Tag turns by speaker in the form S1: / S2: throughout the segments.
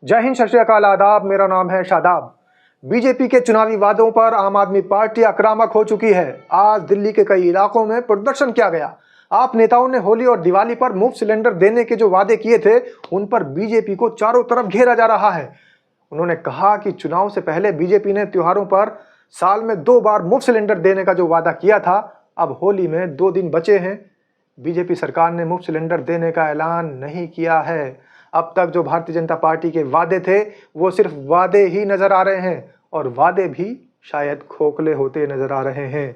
S1: जय हिंद, सत श्री अकाल, आदाब। मेरा नाम है शादाब। बीजेपी के चुनावी वादों पर आम आदमी पार्टी आक्रामक हो चुकी है। आज दिल्ली के कई इलाकों में प्रदर्शन किया गया। आप नेताओं ने होली और दिवाली पर मुफ्त सिलेंडर देने के जो वादे किए थे, उन पर बीजेपी को चारों तरफ घेरा जा रहा है। उन्होंने कहा कि चुनाव से पहले बीजेपी ने त्योहारों पर साल में 2 बार मुफ्त सिलेंडर देने का जो वादा किया था, अब होली में 2 दिन बचे हैं। बीजेपी सरकार ने मुफ्त सिलेंडर देने का ऐलान नहीं किया है। अब तक जो भारतीय जनता पार्टी के वादे थे, वो सिर्फ वादे ही नजर आ रहे हैं और वादे भी शायद खोखले होते नजर आ रहे हैं।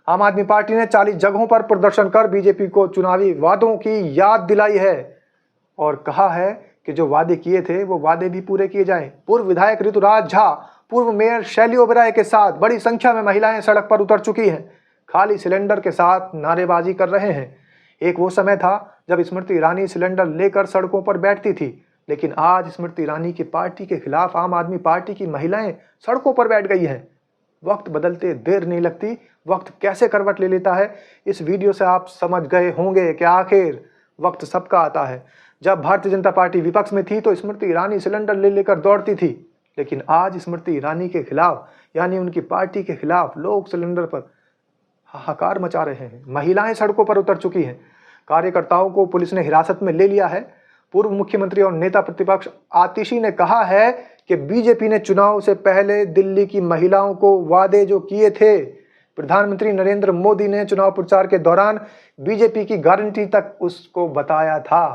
S1: आम आदमी पार्टी ने 40 जगहों पर प्रदर्शन कर बीजेपी को चुनावी वादों की याद दिलाई है और कहा है कि जो वादे किए थे वो वादे भी पूरे किए जाएं। पूर्व विधायक ऋतुराज झा, पूर्व मेयर शैली ओबेरॉय के साथ बड़ी संख्या में महिलाएं सड़क पर उतर चुकी हैं। खाली सिलेंडर के साथ नारेबाजी कर रहे हैं। एक वो समय था जब स्मृति ईरानी सिलेंडर लेकर सड़कों पर बैठती थी, लेकिन आज स्मृति ईरानी की पार्टी के खिलाफ आम आदमी पार्टी की महिलाएं सड़कों पर बैठ गई हैं। वक्त बदलते देर नहीं लगती। वक्त कैसे करवट ले लेता है, इस वीडियो से आप समझ गए होंगे कि आखिर वक्त सबका आता है। जब भारतीय जनता पार्टी विपक्ष में थी तो स्मृति ईरानी सिलेंडर ले लेकर दौड़ती थी, लेकिन आज स्मृति ईरानी के खिलाफ, यानी उनकी पार्टी के खिलाफ लोग सिलेंडर पर हाहाकार मचा रहे हैं। महिलाएं सड़कों पर उतर चुकी हैं। कार्यकर्ताओं को पुलिस ने हिरासत में ले लिया है। पूर्व मुख्यमंत्री और नेता प्रतिपक्ष आतिशी ने कहा है कि बीजेपी ने चुनाव से पहले दिल्ली की महिलाओं को वादे जो किए थे, प्रधानमंत्री नरेंद्र मोदी ने चुनाव प्रचार के दौरान बीजेपी की गारंटी तक उसको बताया था।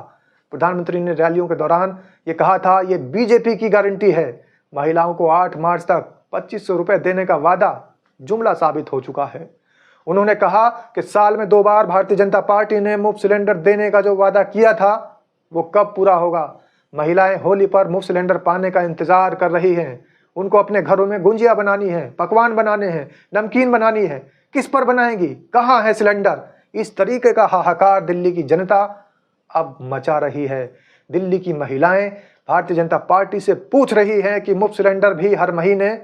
S1: प्रधानमंत्री ने रैलियों के दौरान ये कहा था, ये बीजेपी की गारंटी है। महिलाओं को 8 मार्च तक 2500 रुपए देने का वादा जुमला साबित हो चुका है। उन्होंने कहा कि साल में 2 बार भारतीय जनता पार्टी ने मुफ्त सिलेंडर देने का जो वादा किया था, वो कब पूरा होगा। महिलाएं होली पर मुफ्त सिलेंडर पाने का इंतजार कर रही हैं। उनको अपने घरों में गुंजिया बनानी है, पकवान बनाने हैं, नमकीन बनानी है। किस पर बनाएंगी, कहाँ है सिलेंडर? इस तरीके का हाहाकार दिल्ली की जनता अब मचा रही है। दिल्ली की महिलाएं भारतीय जनता पार्टी से पूछ रही हैं कि मुफ्त सिलेंडर भी हर महीने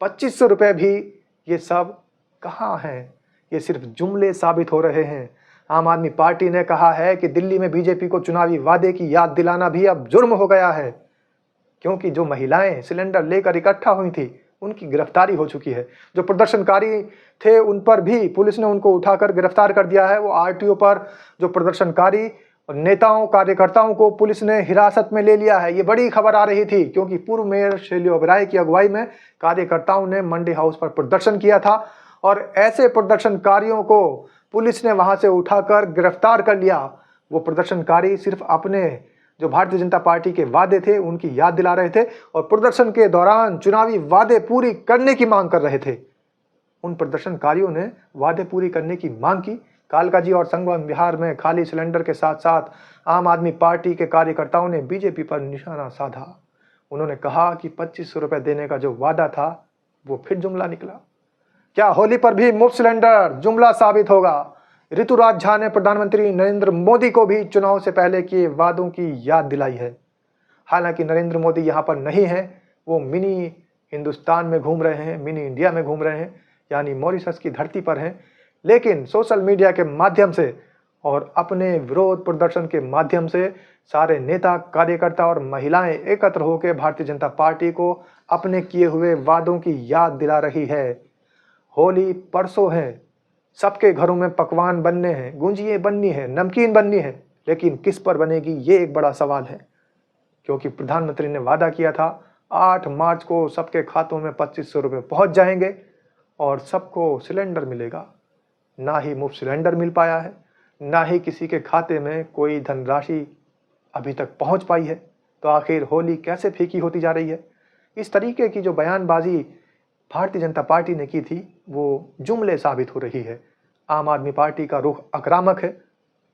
S1: 2500 रुपए भी, ये सब कहाँ हैं? ये सिर्फ जुमले साबित हो रहे हैं। आम आदमी पार्टी ने कहा है कि दिल्ली में बीजेपी को चुनावी वादे की याद दिलाना भी अब जुर्म हो गया है, क्योंकि जो महिलाएं सिलेंडर लेकर इकट्ठा हुई थी, उनकी गिरफ्तारी हो चुकी है। जो प्रदर्शनकारी थे, उन पर भी पुलिस ने उनको उठाकर गिरफ्तार कर दिया है। वो आरटीओ पर जो प्रदर्शनकारी और नेताओं, कार्यकर्ताओं को पुलिस ने हिरासत में ले लिया है। ये बड़ी खबर आ रही थी, क्योंकि पूर्व मेयर शैली ओबेरॉय की अगुवाई में कार्यकर्ताओं ने मंडी हाउस पर प्रदर्शन किया था और ऐसे प्रदर्शनकारियों को पुलिस ने वहां से उठाकर गिरफ्तार कर लिया। वो प्रदर्शनकारी सिर्फ अपने जो भारतीय जनता पार्टी के वादे थे, उनकी याद दिला रहे थे और प्रदर्शन के दौरान चुनावी वादे पूरी करने की मांग कर रहे थे। उन प्रदर्शनकारियों ने वादे पूरी करने की मांग की। कालकाजी और संगम विहार में खाली सिलेंडर के साथ साथ आम आदमी पार्टी के कार्यकर्ताओं ने बीजेपी पर निशाना साधा। उन्होंने कहा कि 2500 रुपए देने का जो वादा था, वो फिर जुमला निकला। क्या होली पर भी मुफ्त सिलेंडर जुमला साबित होगा? ऋतुराज झा ने प्रधानमंत्री नरेंद्र मोदी को भी चुनाव से पहले किए वादों की याद दिलाई है। हालांकि नरेंद्र मोदी यहाँ पर नहीं है, वो मिनी हिंदुस्तान में घूम रहे हैं, मिनी इंडिया में घूम रहे हैं, यानी मॉरिशस की धरती पर हैं। लेकिन सोशल मीडिया के माध्यम से और अपने विरोध प्रदर्शन के माध्यम से सारे नेता, कार्यकर्ता और महिलाएं एकत्र होकर भारतीय जनता पार्टी को अपने किए हुए वादों की याद दिला रही है। होली परसों है, सबके घरों में पकवान बनने हैं, गुंजिये बननी है, नमकीन बननी है, लेकिन किस पर बनेगी, ये एक बड़ा सवाल है। क्योंकि प्रधानमंत्री ने वादा किया था 8 मार्च को सबके खातों में 2500 रुपये पहुँच जाएंगे और सबको सिलेंडर मिलेगा। ना ही मुफ्त सिलेंडर मिल पाया है, ना ही किसी के खाते में कोई धनराशि अभी तक पहुँच पाई है। तो आखिर होली कैसे फीकी होती जा रही है? इस तरीके की जो बयानबाजी भारतीय जनता पार्टी ने की थी, वो जुमले साबित हो रही है। आम आदमी पार्टी का रुख आक्रामक है,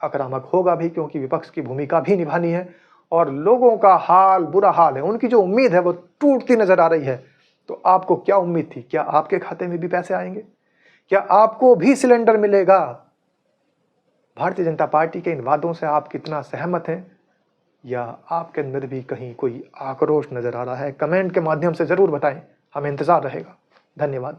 S1: आक्रामक होगा भी, क्योंकि विपक्ष की भूमिका भी निभानी है और लोगों का हाल बुरा हाल है। उनकी जो उम्मीद है वो टूटती नजर आ रही है। तो आपको क्या उम्मीद थी? क्या आपके खाते में भी पैसे आएंगे? क्या आपको भी सिलेंडर मिलेगा? भारतीय जनता पार्टी के इन वादों से आप कितना सहमत हैं, या आपके अंदर भी कहीं कोई आक्रोश नजर आ रहा है? कमेंट के माध्यम से जरूर बताएं, हमें इंतजार रहेगा। धन्यवाद।